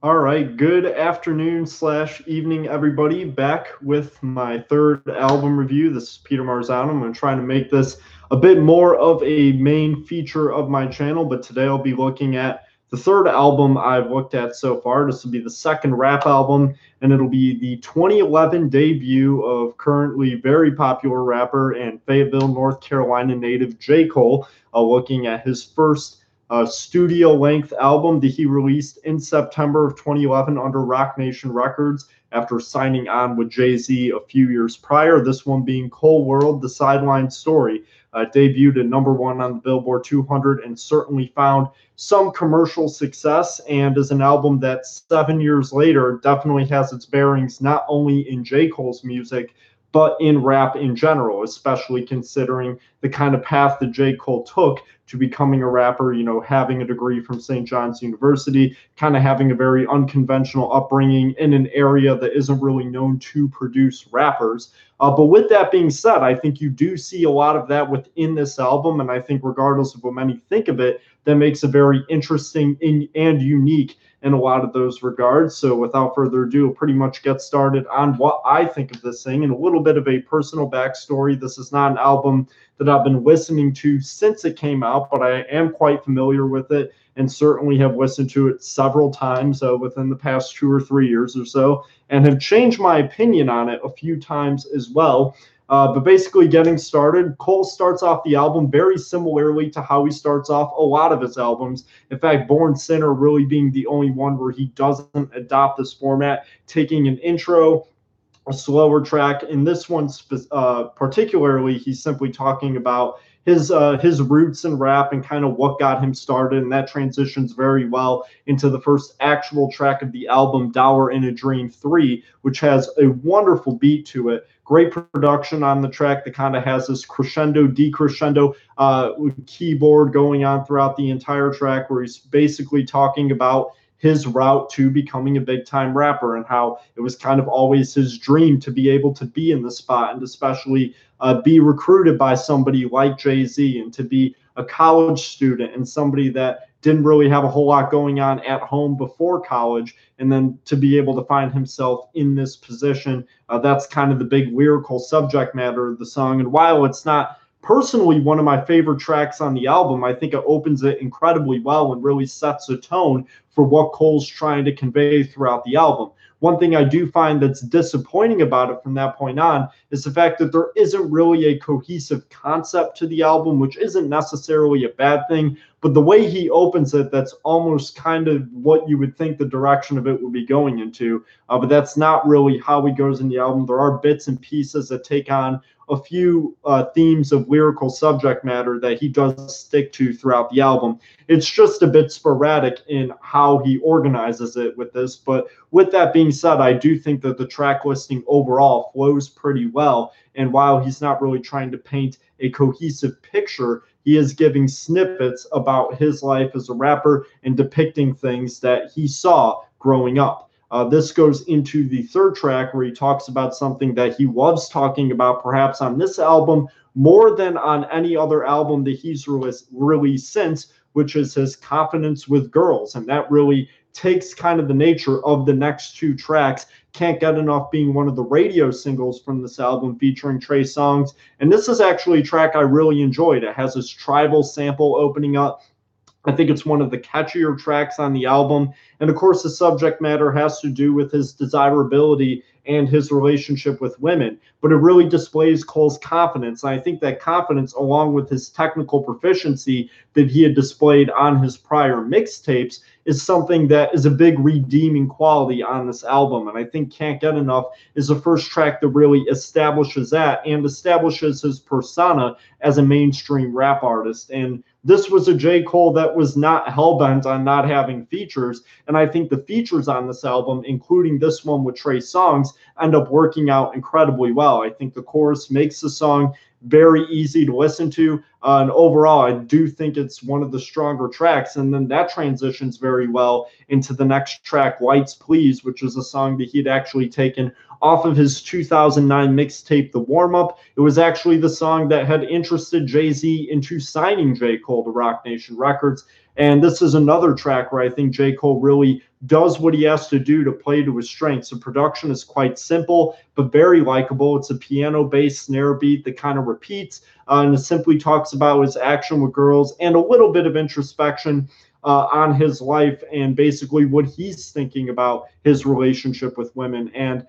All right, good afternoon slash evening, everybody. Back with my third album review. This is Peter Marzano. I'm going to try to make this a bit more of a main feature of my channel, but today I'll be looking at the third album I've looked at so far. This will be the second rap album, and it'll be the 2011 debut of currently very popular rapper and Fayetteville, North Carolina native J. Cole, looking at his first studio length album that he released in September of 2011 under Rock Nation Records after signing on with Jay-Z a few years prior. This one being Cole World, The Sideline Story. Debuted at number one on the Billboard 200 and certainly found some commercial success, and is an album that 7 years later definitely has its bearings not only in J. Cole's music, but in rap in general, especially considering the kind of path that J. Cole took to becoming a rapper, having a degree from St. John's University, kind of having a very unconventional upbringing in an area that isn't really known to produce rappers. But with that being said, I think you do see a lot of that within this album. And I think, regardless of what many think of it, that makes it very interesting and unique in a lot of those regards. So without further ado, we'll pretty much get started on what I think of this thing and a little bit of a personal backstory. This is not an album that I've been listening to since it came out, but I am quite familiar with it and certainly have listened to it several times within the past 2 or 3 years or so, and have changed my opinion on it a few times as well. But basically, getting started, Cole starts off the album very similarly to how he starts off a lot of his albums. In fact, Born Sinner really being the only one where he doesn't adopt this format, taking an intro, a slower track. In this one, particularly, he's simply talking about his roots in rap and kind of what got him started, and that transitions very well into the first actual track of the album, Dower in a Dream 3, which has a wonderful beat to it. Great production on the track that kind of has this crescendo, decrescendo keyboard going on throughout the entire track, where he's basically talking about his route to becoming a big time rapper and how it was kind of always his dream to be able to be in the spot, and especially be recruited by somebody like Jay-Z, and to be a college student and somebody that didn't really have a whole lot going on at home before college, and then to be able to find himself in this position. That's kind of the big lyrical subject matter of the song. And while it's not personally one of my favorite tracks on the album, I think it opens it incredibly well and really sets a tone for what Cole's trying to convey throughout the album. One thing I do find that's disappointing about it from that point on is the fact that there isn't really a cohesive concept to the album, which isn't necessarily a bad thing. But the way he opens it, that's almost kind of what you would think the direction of it would be going into. But that's not really how he goes in the album. There are bits and pieces that take on a few themes of lyrical subject matter that he does stick to throughout the album. It's just a bit sporadic in how he organizes it with this. But with that being said, I do think that the track listing overall flows pretty well. And while he's not really trying to paint a cohesive picture, he is giving snippets about his life as a rapper and depicting things that he saw growing up. This goes into the third track, where he talks about something that he loves talking about, perhaps on this album more than on any other album that he's released since, which is his confidence with girls. And that really takes kind of the nature of the next two tracks. Can't Get Enough being one of the radio singles from this album, featuring Trey Songz. And this is actually a track I really enjoyed. It has this tribal sample opening up. I think it's one of the catchier tracks on the album. And of course, the subject matter has to do with his desirability and his relationship with women. But it really displays Cole's confidence. And I think that confidence, along with his technical proficiency that he had displayed on his prior mixtapes, is something that is a big redeeming quality on this album. And I think Can't Get Enough is the first track that really establishes that and establishes his persona as a mainstream rap artist. And this was a J. Cole that was not hellbent on not having features. And I think the features on this album, including this one with Trey Songz, end up working out incredibly well. I think the chorus makes the song very easy to listen to. And overall, I do think it's one of the stronger tracks. And then that transitions very well into the next track, Lights Please, which is a song that he'd actually taken off of his 2009 mixtape, The Warm Up. It was actually the song that had interested Jay-Z into signing J. Cole to Roc Nation Records. And this is another track where I think J. Cole really does what he has to do to play to his strengths. The production is quite simple, but very likable. It's a piano-based snare beat that kind of repeats, and it simply talks about his action with girls and a little bit of introspection on his life and basically what he's thinking about his relationship with women. And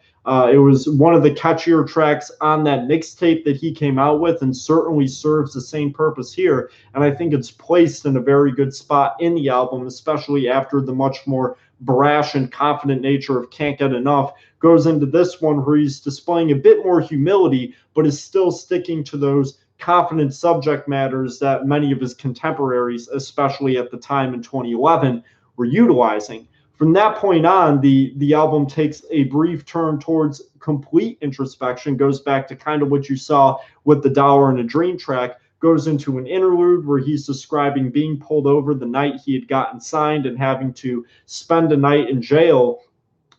it was one of the catchier tracks on that mixtape that he came out with, and certainly serves the same purpose here. And I think it's placed in a very good spot in the album, especially after the much more brash and confident nature of Can't Get Enough goes into this one, where he's displaying a bit more humility, but is still sticking to those confident subject matters that many of his contemporaries, especially at the time in 2011, were utilizing. From that point on, the album takes a brief turn towards complete introspection, goes back to kind of what you saw with the Dollar and a Dream track, goes into an interlude where he's describing being pulled over the night he had gotten signed and having to spend a night in jail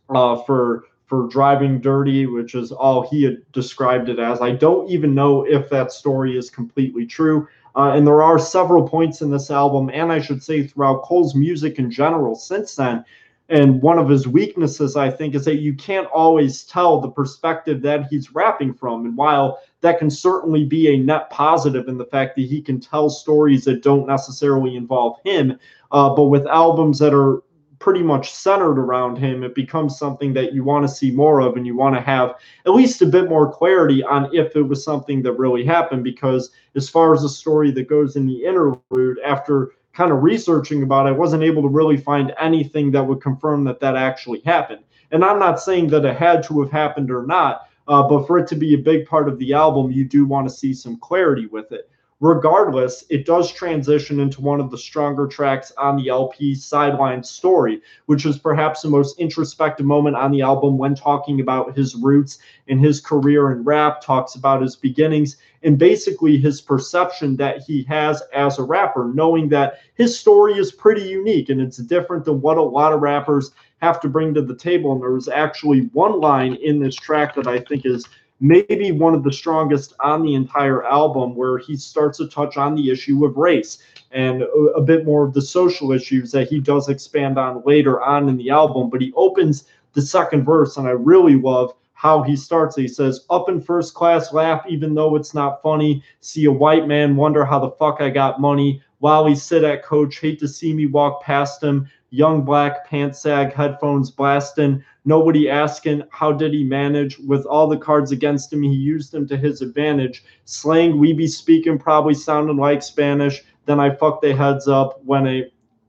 for driving dirty, which is all he had described it as. I don't even know if that story is completely true. And there are several points in this album, and I should say throughout Cole's music in general since then. And one of his weaknesses, I think, is that you can't always tell the perspective that he's rapping from. And while that can certainly be a net positive in the fact that he can tell stories that don't necessarily involve him, but with albums that are pretty much centered around him, it becomes something that you want to see more of, and you want to have at least a bit more clarity on if it was something that really happened. Because as far as the story that goes in the interlude, after kind of researching about it, I wasn't able to really find anything that would confirm that that actually happened. And I'm not saying that it had to have happened or not, but for it to be a big part of the album, you do want to see some clarity with it. Regardless, it does transition into one of the stronger tracks on the LP, Sideline Story, which is perhaps the most introspective moment on the album when talking about his roots and his career in rap, talks about his beginnings, and basically his perception that he has as a rapper, knowing that his story is pretty unique and it's different than what a lot of rappers have to bring to the table. And there was actually one line in this track that I think is maybe one of the strongest on the entire album, where he starts to touch on the issue of race and a bit more of the social issues that he does expand on later on in the album. But he opens the second verse, and I really love how he starts. He says, "Up in first class, laugh even though it's not funny. See a white man, wonder how the fuck I got money. While he sit at coach, hate to see me walk past him. Young black, pants sag, headphones blasting. Nobody asking, how did he manage? With all the cards against him, he used them to his advantage. Slang we be speaking probably sounding like Spanish. Then I fuck their heads up when I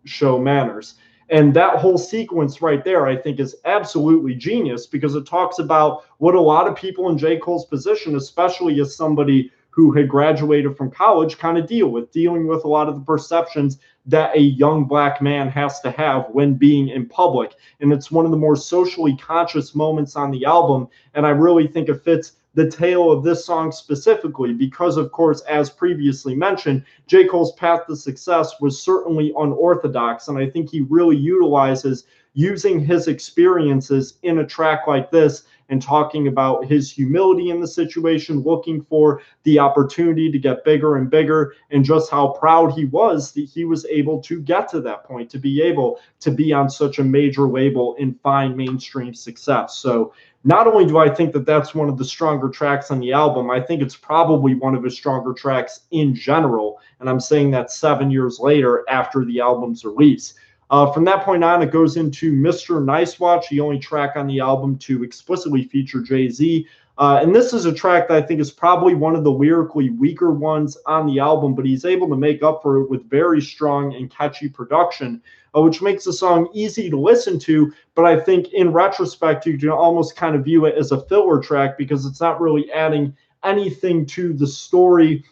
show manners." And that whole sequence right there, I think, is absolutely genius, because it talks about what a lot of people in J. Cole's position, especially as somebody who had graduated from college, kind of dealing with a lot of the perceptions that a young black man has to have when being in public. And it's one of the more socially conscious moments on the album. And I really think it fits the tale of this song specifically because, of course, as previously mentioned, J. Cole's path to success was certainly unorthodox. And I think he really utilizes using his experiences in a track like this and talking about his humility in the situation, looking for the opportunity to get bigger and bigger, and just how proud he was that he was able to get to that point, to be able to be on such a major label and find mainstream success. So not only do I think that that's one of the stronger tracks on the album, I think it's probably one of his stronger tracks in general. And I'm saying that 7 years later after the album's release. From that point on, it goes into Mr. Nice Watch, the only track on the album to explicitly feature Jay-Z. And this is a track that I think is probably one of the lyrically weaker ones on the album, but he's able to make up for it with very strong and catchy production, which makes the song easy to listen to. But I think in retrospect, you can almost kind of view it as a filler track because it's not really adding anything to the story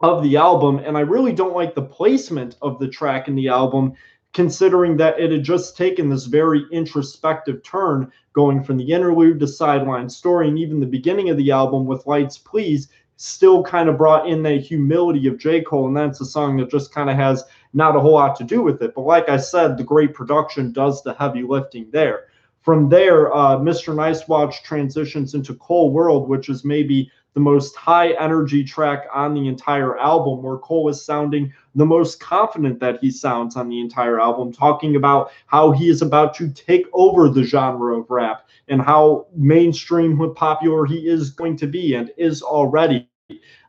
of the album. And I really don't like the placement of the track in the album, considering that it had just taken this very introspective turn, going from the interlude to Sideline Story, and even the beginning of the album with Lights Please still kind of brought in that humility of J. Cole, and that's a song that just kind of has not a whole lot to do with it. But like I said, the great production does the heavy lifting there. From there, Mr. Nice Watch transitions into Cold World, which is maybe the most high energy track on the entire album, where Cole is sounding the most confident that he sounds on the entire album, talking about how he is about to take over the genre of rap and how mainstream popular he is going to be and is already.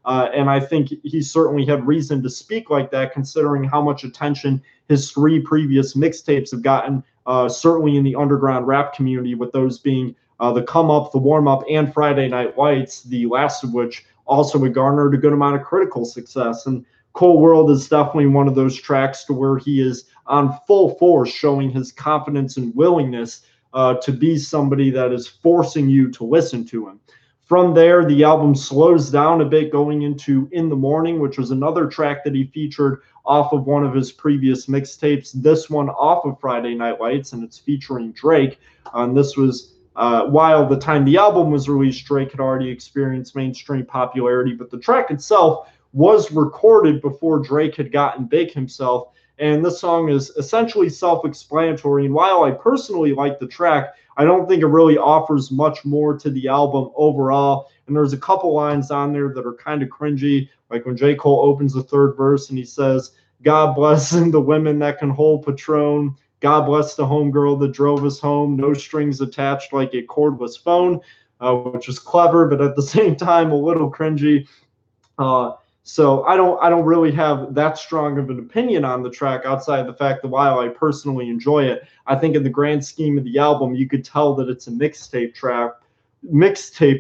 And I think he certainly had reason to speak like that, considering how much attention his 3 previous mixtapes have gotten, certainly in the underground rap community, with those being the Come Up, the Warm Up, and Friday Night Lights, the last of which also had garnered a good amount of critical success. And Cold World is definitely one of those tracks to where he is on full force, showing his confidence and willingness to be somebody that is forcing you to listen to him. From there, the album slows down a bit, going into In the Morning, which was another track that he featured off of one of his previous mixtapes. This one off of Friday Night Lights, and it's featuring Drake. And this was while the time the album was released, Drake had already experienced mainstream popularity, but the track itself was recorded before Drake had gotten big himself. And this song is essentially self-explanatory. And while I personally like the track, I don't think it really offers much more to the album overall. And there's a couple lines on there that are kind of cringy, like when J. Cole opens the third verse and he says, "God bless the women that can hold Patron. God bless the homegirl that drove us home. No strings attached like a cordless phone," which is clever, but at the same time a little cringy. So I don't really have that strong of an opinion on the track, outside of the fact that while I personally enjoy it, I think in the grand scheme of the album, you could tell that it's a mixtape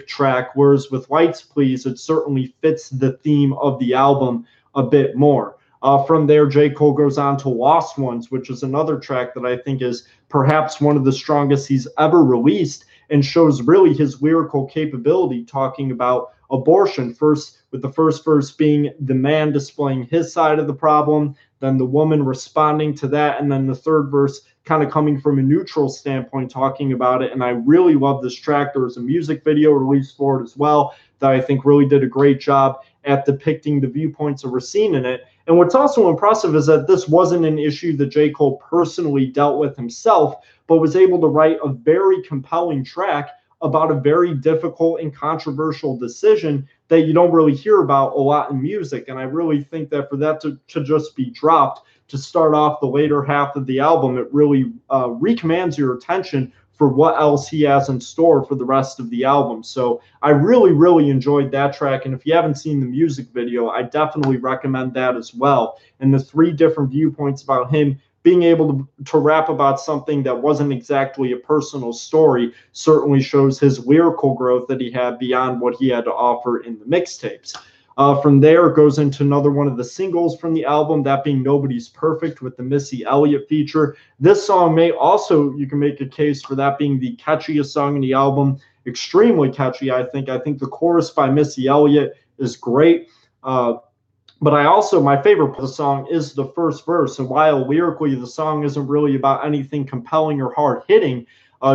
track, whereas with Lights Please, it certainly fits the theme of the album a bit more. From there, J. Cole goes on to Lost Ones, which is another track that I think is perhaps one of the strongest he's ever released, and shows really his lyrical capability, talking about abortion, first with the first verse being the man displaying his side of the problem, then the woman responding to that, and then the third verse kind of coming from a neutral standpoint, talking about it. And I really love this track. There was a music video released for it as well that I think really did a great job at depicting the viewpoints that were seen in it. And what's also impressive is that this wasn't an issue that J. Cole personally dealt with himself, but was able to write a very compelling track about a very difficult and controversial decision that you don't really hear about a lot in music. And I really think that for that to just be dropped to start off the later half of the album, it really recommands your attention for what else he has in store for the rest of the album. So I really, really enjoyed that track. And if you haven't seen the music video, I definitely recommend that as well. And the 3 different viewpoints about him being able to rap about something that wasn't exactly a personal story certainly shows his lyrical growth that he had beyond what he had to offer in the mixtapes. From there, it goes into another one of the singles from the album, that being Nobody's Perfect with the Missy Elliott feature. This song may also, you can make a case for that being the catchiest song in the album. Extremely catchy, I think. I think the chorus by Missy Elliott is great. But my favorite part of the song is the first verse. And while lyrically the song isn't really about anything compelling or hard-hitting,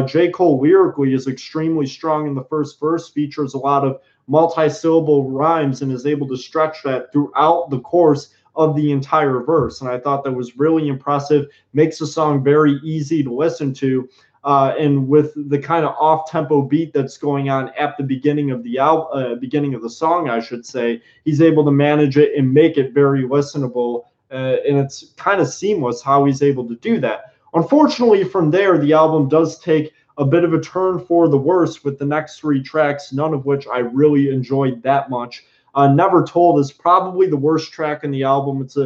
J. Cole lyrically is extremely strong in the first verse, features a lot of multi-syllable rhymes, and is able to stretch that throughout the course of the entire verse. And I thought that was really impressive, makes the song very easy to listen to. And with the kind of off-tempo beat that's going on at the beginning of the beginning of the song, I should say, he's able to manage it and make it very listenable. And it's kind of seamless how he's able to do that. Unfortunately, from there, the album does take a bit of a turn for the worse with the next 3 tracks, none of which I really enjoyed that much. Never Told is probably the worst track in the album. It's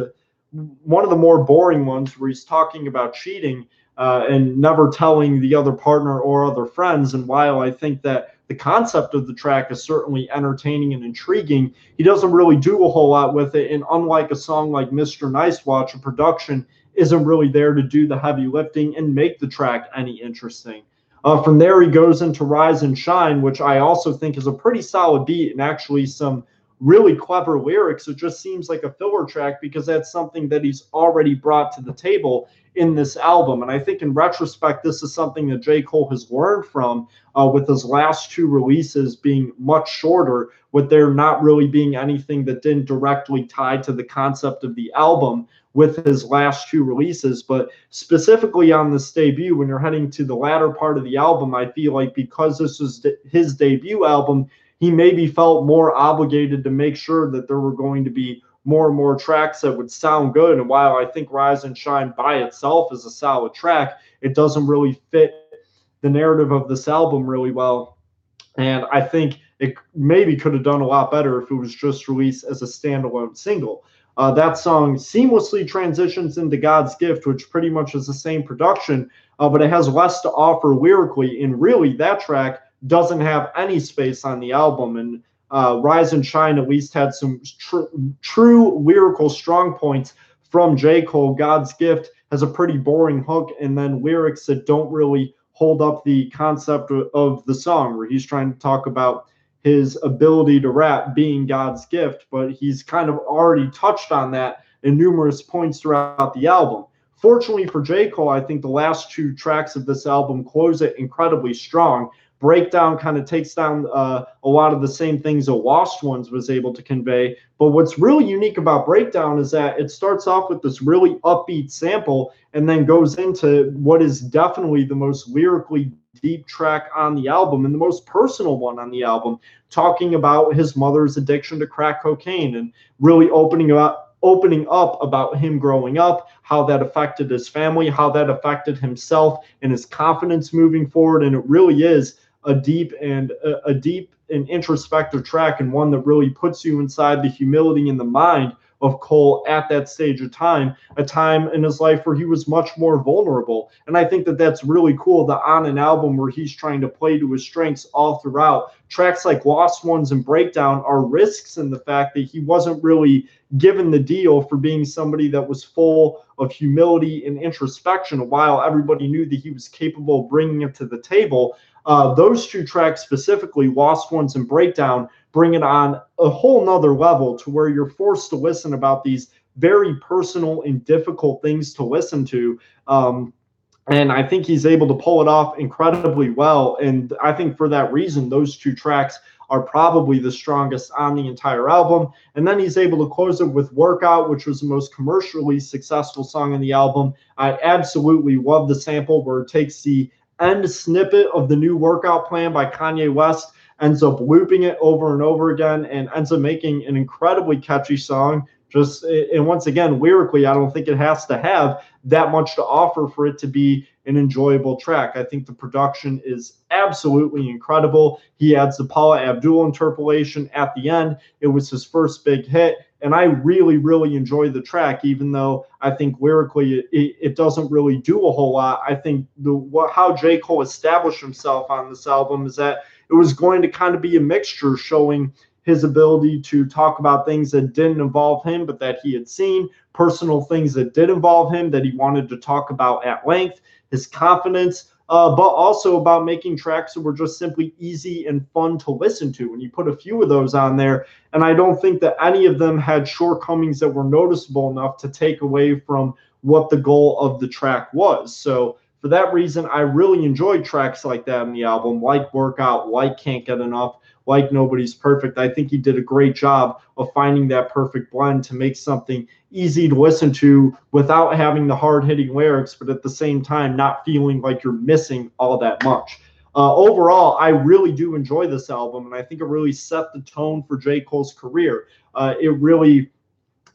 one of the more boring ones, where he's talking about cheating and never telling the other partner or other friends. And while I think that the concept of the track is certainly entertaining and intriguing, he doesn't really do a whole lot with it. And unlike a song like Mr. Nice Watch, a production isn't really there to do the heavy lifting and make the track any interesting. From there, he goes into Rise and Shine, which I also think is a pretty solid beat, and actually some really clever lyrics. It just seems like a filler track because that's something that he's already brought to the table in this album. And I think in retrospect, this is something that J. Cole has learned from with his last two releases being much shorter, with there not really being anything that didn't directly tie to the concept of the album with his last two releases. But specifically on this debut, when you're heading to the latter part of the album, I feel like because this was his debut album, he maybe felt more obligated to make sure that there were going to be more and more tracks that would sound good. And while I think Rise and Shine by itself is a solid track, it doesn't really fit the narrative of this album really well. And I think it maybe could have done a lot better if it was just released as a standalone single. That song seamlessly transitions into God's Gift, which pretty much is the same production, but it has less to offer lyrically. And really, that track doesn't have any space on the album. And Rise and Shine at least had some true lyrical strong points from J. Cole. God's Gift has a pretty boring hook and then lyrics that don't really hold up the concept of the song, where he's trying to talk about his ability to rap being God's gift, but he's kind of already touched on that in numerous points throughout the album. Fortunately for J. Cole, I think the last two tracks of this album close it incredibly strong. Breakdown kind of takes down a lot of the same things that Lost Ones was able to convey. But what's really unique about Breakdown is that it starts off with this really upbeat sample and then goes into what is definitely the most lyrically deep track on the album and the most personal one on the album, talking about his mother's addiction to crack cocaine and really opening up about him growing up, how that affected his family, how that affected himself and his confidence moving forward. And it really is a deep and introspective track, and one that really puts you inside the humility and the mind of Cole at that stage of time, a time in his life where he was much more vulnerable. And I think that that's really cool, that on an album where he's trying to play to his strengths all throughout, tracks like Lost Ones and Breakdown are risks in the fact that he wasn't really given the deal for being somebody that was full of humility and introspection. While everybody knew that he was capable of bringing it to the table, those two tracks specifically, Lost Ones and Breakdown, bring it on a whole nother level to where you're forced to listen about these very personal and difficult things to listen to. And I think he's able to pull it off incredibly well. And I think for that reason, those two tracks are probably the strongest on the entire album. And then he's able to close it with Workout, which was the most commercially successful song on the album. I absolutely love the sample where it takes the end snippet of the new workout plan by Kanye West, ends up looping it over and over again, and ends up making an incredibly catchy song. And once again, lyrically, I don't think it has to have that much to offer for it to be an enjoyable track. I think the production is absolutely incredible. He adds the Paula Abdul interpolation at the end. It was his first big hit, and I really, really enjoy the track, even though I think lyrically it doesn't really do a whole lot. I think how J. Cole established himself on this album is that it was going to kind of be a mixture, showing his ability to talk about things that didn't involve him, but that he had seen, personal things that did involve him that he wanted to talk about at length, his confidence, but also about making tracks that were just simply easy and fun to listen to. And you put a few of those on there, and I don't think that any of them had shortcomings that were noticeable enough to take away from what the goal of the track was. So for that reason, I really enjoyed tracks like that in the album, like Workout, like Can't Get Enough, like Nobody's Perfect. I think he did a great job of finding that perfect blend to make something easy to listen to without having the hard-hitting lyrics, but at the same time not feeling like you're missing all that much. Overall, I really do enjoy this album, and I think it really set the tone for J. Cole's career. It really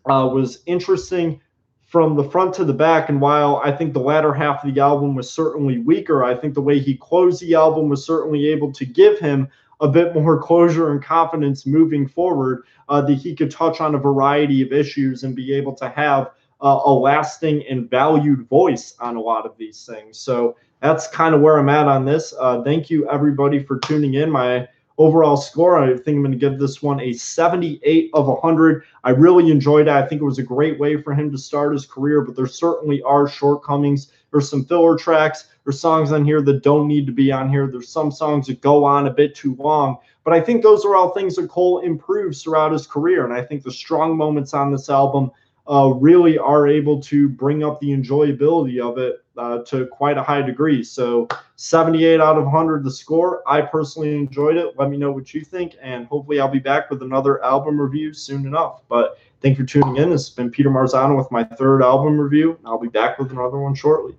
was interesting from the front to the back, and while I think the latter half of the album was certainly weaker, I think the way he closed the album was certainly able to give him a bit more closure and confidence moving forward, that he could touch on a variety of issues and be able to have a lasting and valued voice on a lot of these things. So that's kind of where I'm at on this. Thank you, everybody, for tuning in. My overall score, I think I'm going to give this one a 78 of 100. I really enjoyed it. I think it was a great way for him to start his career, but there certainly are shortcomings. There's some filler tracks. There's songs on here that don't need to be on here. There's some songs that go on a bit too long. But But I think those are all things that Cole improves throughout his career. And I think the strong moments on this album really are able to bring up the enjoyability of it to quite a high degree. So 78 out of 100 the score. I personally enjoyed it. Let me know what you think, and hopefully I'll be back with another album review soon enough. But thank you for tuning in. This has been Peter Marzano with my third album review. I'll be back with another one shortly.